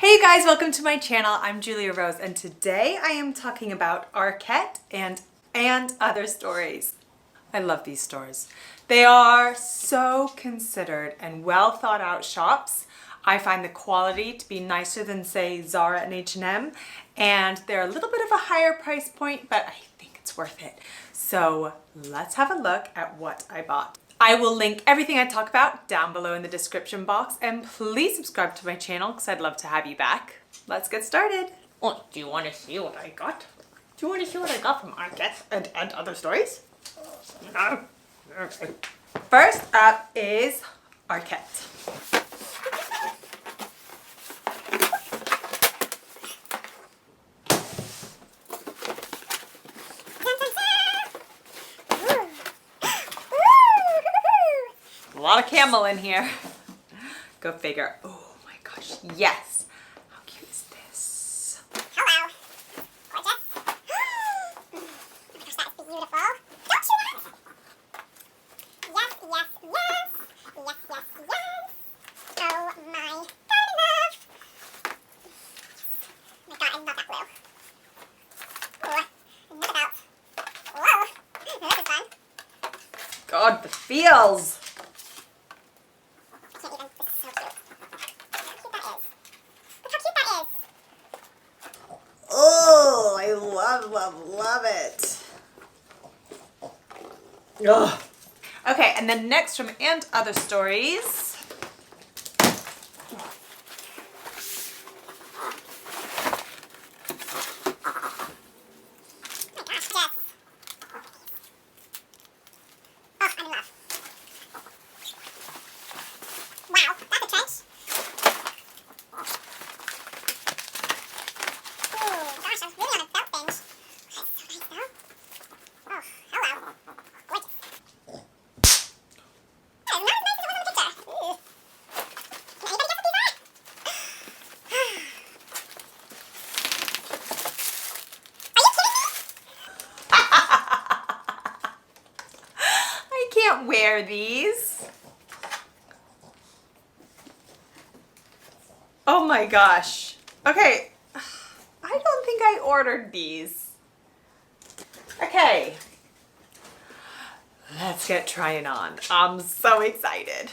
Hey you guys, welcome to my channel. I'm Julia Rose and today I am talking about Arket and Other Stories. I love these stores. They are so considered and well thought out shops. I find the quality to be nicer than say Zara and H&M, and they're a little bit of a higher price point, but I think it's worth it. So let's have a look at what I bought. I will link everything I talk about down below in the description box, and please subscribe to my channel because I'd love to have you back. Let's get started. Oh, do you want to see what I got? Do you want to see what I got from Arket and Other Stories? No. Okay. First up is Arket. A lot of camel in here. Go figure. Oh my gosh, yes. How cute is this? Hello. Gorgeous. Oh my gosh, that is beautiful. Don't you love it? Yes, yes, yes. Yes, yes, yes. Oh my god, I love. Oh my god, I love that blue. Oh, another belt. Whoa. This is fun. God, the feels. Oh, I love it. Ugh. Okay, and then next from And Other Stories. Can't wear these. Oh my gosh. Okay, I don't think I ordered these. Okay, let's get trying on. I'm so excited.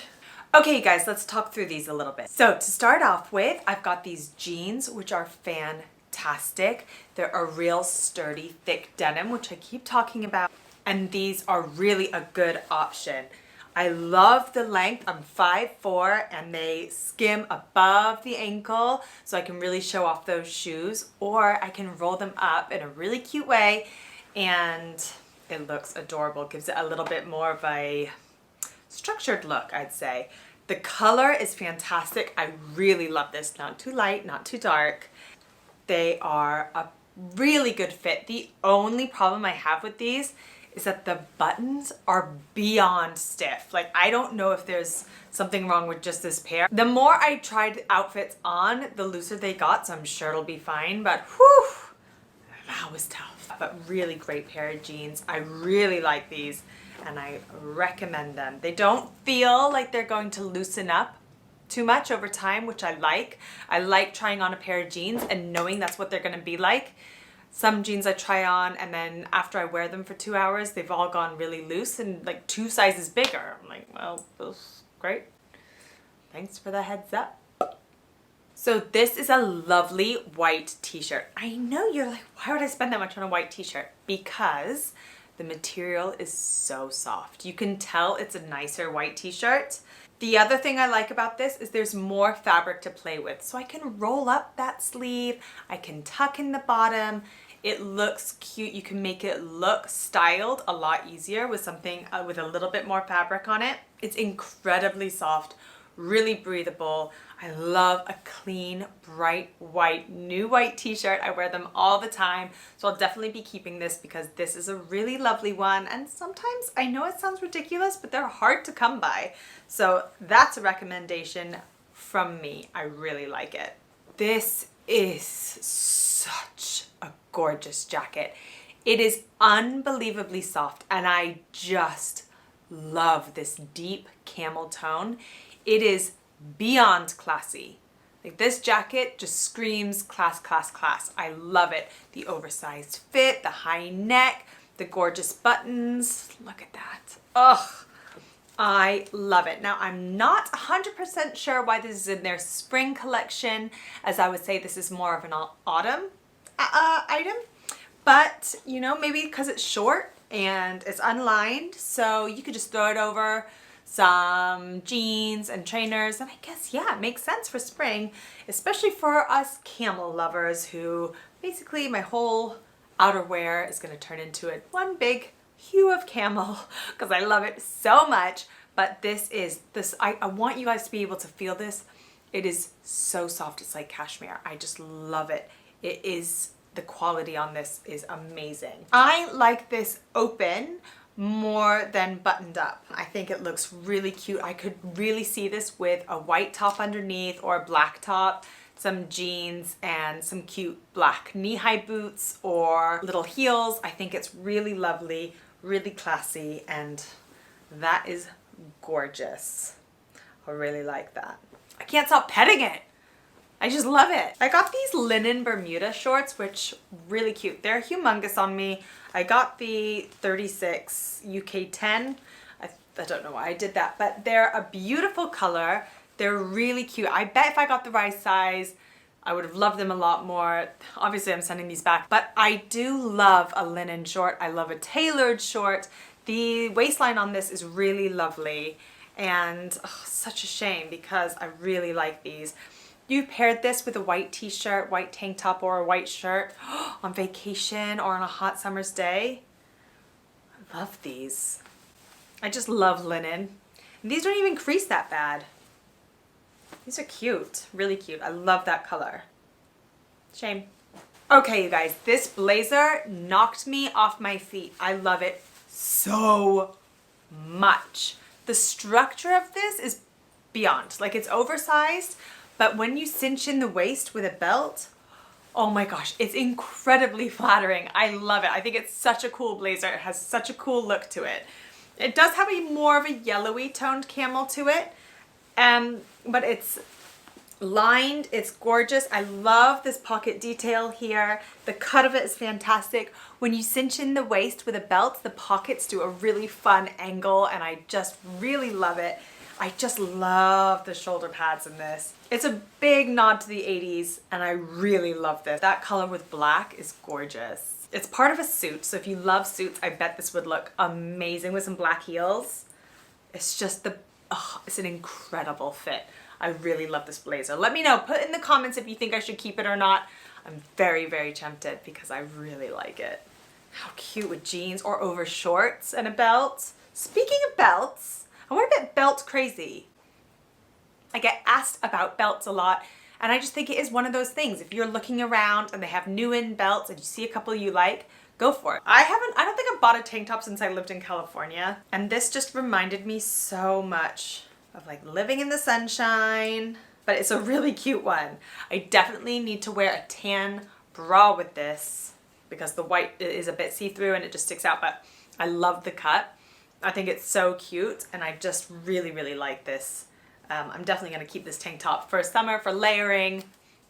Okay guys, let's talk through these a little bit. So to start off with, I've got these jeans, which are fantastic. They're a real sturdy, thick denim, which I keep talking about. And these are really a good option. I love the length. I'm 5'4" and they skim above the ankle so I can really show off those shoes, or I can roll them up in a really cute way and it looks adorable. It gives it a little bit more of a structured look, I'd say. The color is fantastic. I really love this. Not too light, not too dark. They are a really good fit. The only problem I have with these is that the buttons are beyond stiff. Like, I don't know if there's something wrong with just this pair. The more I tried outfits on, the looser they got, so I'm sure it'll be fine, but whew, that was tough. But really great pair of jeans. I really like these and I recommend them. They don't feel like they're going to loosen up too much over time, which I like. I like trying on a pair of jeans and knowing that's what they're gonna be like. Some jeans I try on and then after I wear them for 2 hours, they've all gone really loose and like 2 sizes bigger. I'm like, well, that's great. Thanks for the heads up. So this is a lovely white t-shirt. I know you're like, why would I spend that much on a white t-shirt? Because the material is so soft. You can tell it's a nicer white t-shirt. The other thing I like about this is there's more fabric to play with. So I can roll up that sleeve, I can tuck in the bottom. It looks cute. You can make it look styled a lot easier with something with a little bit more fabric on it. It's incredibly soft, really breathable. I love a clean, bright white, new white t-shirt. I wear them all the time. So I'll definitely be keeping this because this is a really lovely one. And sometimes, I know it sounds ridiculous, but they're hard to come by. So that's a recommendation from me. I really like it. This is such a gorgeous jacket. It is unbelievably soft and I just love this deep camel tone. It is beyond classy. Like this jacket just screams class, class, class. I love it. The oversized fit, the high neck, the gorgeous buttons. Look at that. Ugh. I love it. Now, I'm not 100% sure why this is in their spring collection, as I would say this is more of an autumn item, but you know, maybe because it's short and it's unlined, so you could just throw it over some jeans and trainers, and I guess, yeah, it makes sense for spring, especially for us camel lovers who basically my whole outerwear is going to turn into one big hue of camel because I love it so much. But I want you guys to be able to feel this. It is so soft. It's like cashmere. I just love it. The quality on this is amazing. I like this open more than buttoned up. I think it looks really cute. I could really see this with a white top underneath or a black top, some jeans, and some cute black knee-high boots or little heels. I think it's really lovely, really classy, and that is gorgeous. I really like that. I can't stop petting it. I just love it. I got these linen Bermuda shorts, which really cute. They're humongous on me. I got the 36 UK 10. I don't know why I did that, but they're a beautiful color. They're really cute. I bet if I got the right size, I would have loved them a lot more. Obviously, I'm sending these back, but I do love a linen short. I love a tailored short. The waistline on this is really lovely, and such a shame because I really like these. You paired this with a white t-shirt, white tank top, or a white shirt on vacation or on a hot summer's day. I love these. I just love linen. And these don't even crease that bad. These are cute, really cute. I love that color. Shame. Okay, you guys, this blazer knocked me off my feet. I love it so much. The structure of this is beyond. Like, it's oversized, but when you cinch in the waist with a belt, oh my gosh, it's incredibly flattering. I love it. I think it's such a cool blazer. It has such a cool look to it. It does have more of a yellowy toned camel to it, but it's lined. It's gorgeous. I love this pocket detail here. The cut of it is fantastic. When you cinch in the waist with a belt, the pockets do a really fun angle, and I just really love it. I just love the shoulder pads in this. It's a big nod to the 80s, and I really love this. That color with black is gorgeous. It's part of a suit, so if you love suits, I bet this would look amazing with some black heels. It's just it's an incredible fit. I really love this blazer. Let me know. Put in the comments if you think I should keep it or not. I'm very, very tempted because I really like it. How cute with jeans or over shorts and a belt. Speaking of belts, I want a bit belt crazy. I get asked about belts a lot, and I just think it is one of those things. If you're looking around and they have new in belts and you see a couple you like, go for it. I don't think I've bought a tank top since I lived in California, and this just reminded me so much of like living in the sunshine, but it's a really cute one. I definitely need to wear a tan bra with this because the white is a bit see-through and it just sticks out, but I love the cut. I think it's so cute, and I just really, really like this. I'm definitely going to keep this tank top for summer, for layering.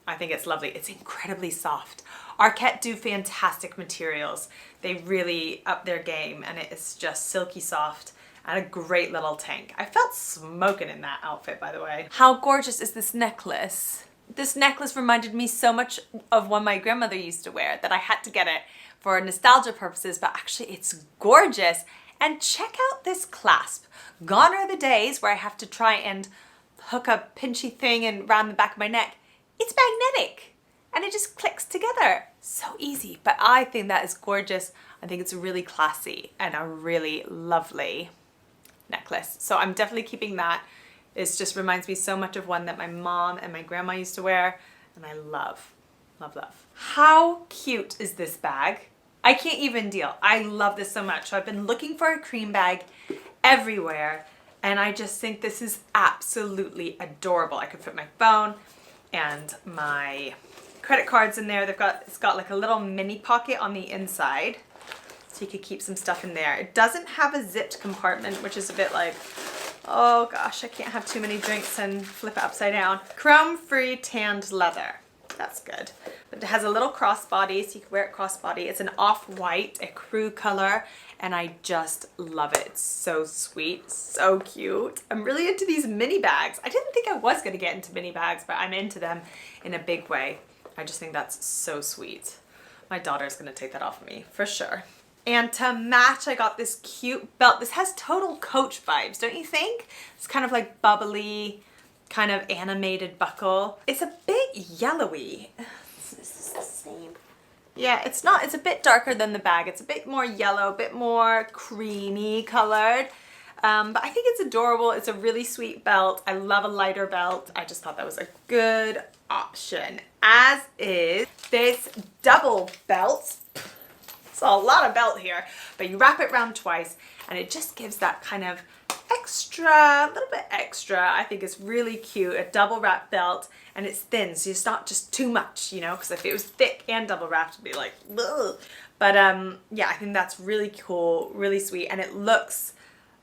I think it's lovely. It's incredibly soft. Arket do fantastic materials. They really up their game, and it is just silky soft and a great little tank. I felt smoking in that outfit, by the way. How gorgeous is this necklace? This necklace reminded me so much of one my grandmother used to wear that I had to get it for nostalgia purposes, but actually it's gorgeous. And check out this clasp. Gone are the days where I have to try and hook a pinchy thing around the back of my neck. It's magnetic and it just clicks together. So easy, but I think that is gorgeous. I think it's really classy and a really lovely necklace. So I'm definitely keeping that. It just reminds me so much of one that my mom and my grandma used to wear, and I love, love, love. How cute is this bag? I can't even deal. I love this so much. So I've been looking for a cream bag everywhere, and I just think this is absolutely adorable. I could put my phone and my credit cards in there. It's got like a little mini pocket on the inside, so you could keep some stuff in there. It doesn't have a zipped compartment, which is a bit like, Oh gosh, I can't have too many drinks and flip it upside down. Chrome-free tanned leather. That's good. But it has a little crossbody, so you can wear it crossbody. It's an off-white, a crew color, and I just love it. It's so sweet, so cute. I'm really into these mini bags. I didn't think I was gonna get into mini bags, but I'm into them in a big way. I just think that's so sweet. My daughter's gonna take that off of me, for sure. And to match, I got this cute belt. This has total Coach vibes, don't you think? It's kind of like bubbly, kind of animated buckle. It's a bit yellowy. Is this the same? Yeah, it's not. It's a bit darker than the bag. It's a bit more yellow, a bit more creamy colored. But I think it's adorable. It's a really sweet belt. I love a lighter belt. I just thought that was a good option. As is this double belt. It's a lot of belt here, but you wrap it around twice and it just gives that kind of extra, a little bit extra. I think it's really cute. A double wrap belt, and it's thin, so it's not just too much, you know, because if it was thick and double wrapped, it'd be like, ugh. But yeah, I think that's really cool, really sweet, and it looks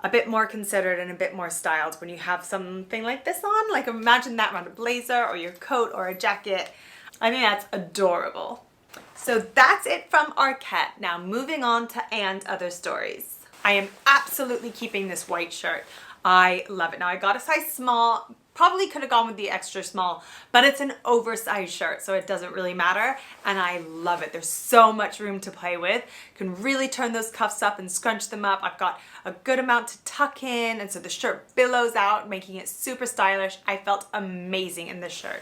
a bit more considered and a bit more styled when you have something like this on. Like imagine that around a blazer or your coat or a jacket. I think that's adorable. So that's it from Arket. Now moving on to And Other Stories. I am absolutely keeping this white shirt. I love it. Now I got a size small, probably could have gone with the extra small, but it's an oversized shirt, so it doesn't really matter, and I love it. There's so much room to play with. You can really turn those cuffs up and scrunch them up. I've got a good amount to tuck in, and so the shirt billows out, making it super stylish. I felt amazing in this shirt.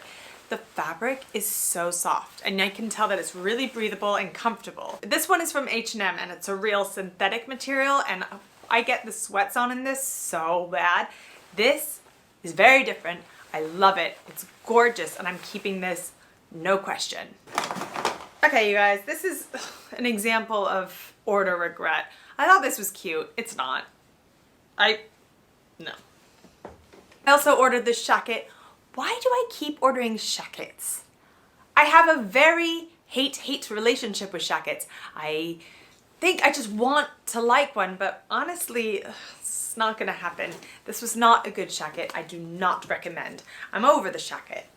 The fabric is so soft, and I can tell that it's really breathable and comfortable. This one is from H&M, and it's a real synthetic material, and I get the sweats on in this so bad. This is very different. I love it. It's gorgeous, and I'm keeping this, no question. Okay, you guys, this is an example of order regret. I thought this was cute. It's not. No. I also ordered this jacket. Why do I keep ordering jackets? I have a very hate-hate relationship with jackets. I think I just want to like one, but honestly, it's not gonna happen. This was not a good jacket. I do not recommend. I'm over the jacket.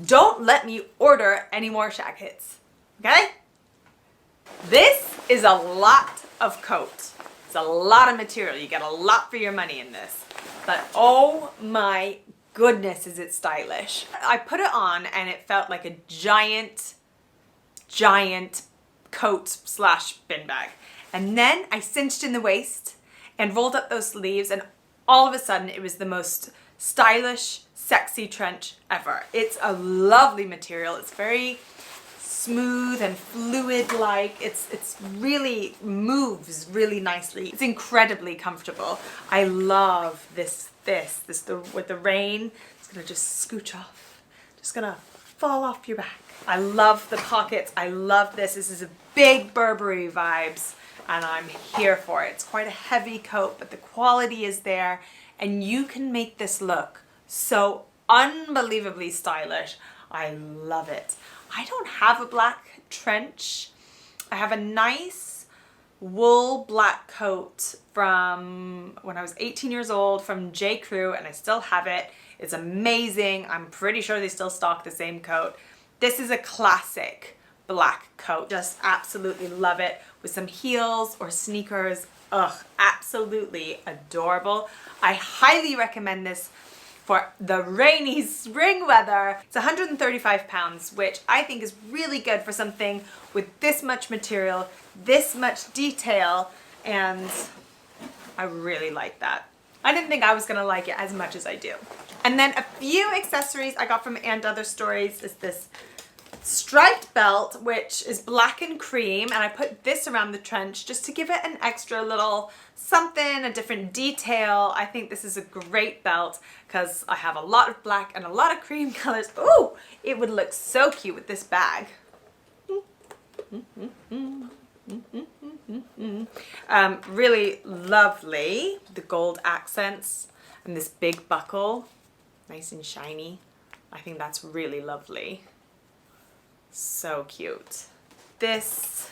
Don't let me order any more jackets, okay? This is a lot of coat. It's a lot of material. You get a lot for your money in this. But oh my goodness, is it stylish. I put it on and it felt like a giant coat slash bin bag. And then I cinched in the waist and rolled up those sleeves, and all of a sudden it was the most stylish, sexy trench ever. It's a lovely material. It's very smooth and fluid-like. It's really moves really nicely. It's incredibly comfortable. I love this with the rain. It's gonna just scooch off. Just gonna fall off your back. I love the pockets. I love this. This is a big Burberry vibes, and I'm here for it. It's quite a heavy coat, but the quality is there, and you can make this look so unbelievably stylish. I love it. I don't have a black trench. I have a nice wool black coat from when I was 18 years old from J. Crew, and I still have it. It's amazing. I'm pretty sure they still stock the same coat. This is a classic black coat. Just absolutely love it with some heels or sneakers. Ugh, absolutely adorable. I highly recommend this for the rainy spring weather. It's 135 pounds, which I think is really good for something with this much material, this much detail, and I really like that. I didn't think I was gonna like it as much as I do. And then a few accessories I got from And Other Stories is this striped belt, which is black and cream, and I put this around the trench just to give it an extra little something, a different detail. I think this is a great belt because I have a lot of black and a lot of cream colors. Ooh, it would look so cute with this bag. Really lovely. The gold accents and this big buckle, nice and shiny. I think that's really lovely. So cute. This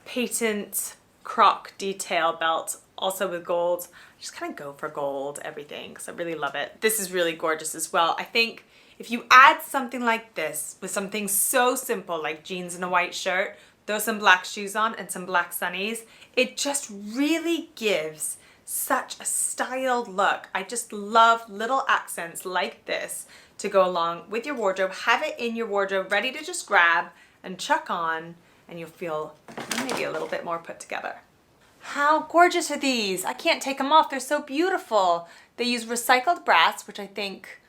patent croc detail belt also with gold. I just kind of go for gold, everything, because I really love it. This is really gorgeous as well. I think if you add something like this with something so simple like jeans and a white shirt, throw some black shoes on and some black sunnies, it just really gives such a styled look. I just love little accents like this to go along with your wardrobe. Have it in your wardrobe ready to just grab and chuck on, and you'll feel maybe a little bit more put together. How gorgeous are these? I can't take them off. They're so beautiful. They use recycled brass, which I think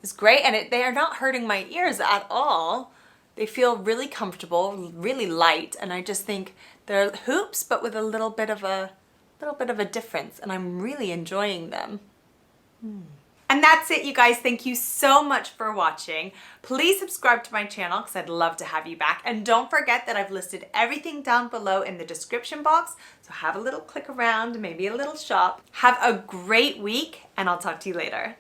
is great, and they are not hurting my ears at all. They feel really comfortable, really light, and I just think they're hoops, but with a little bit of a difference, and I'm really enjoying them. And that's it, you guys. Thank you so much for watching. Please subscribe to my channel because I'd love to have you back. And don't forget that I've listed everything down below in the description box. So have a little click around, maybe a little shop. Have a great week, and I'll talk to you later.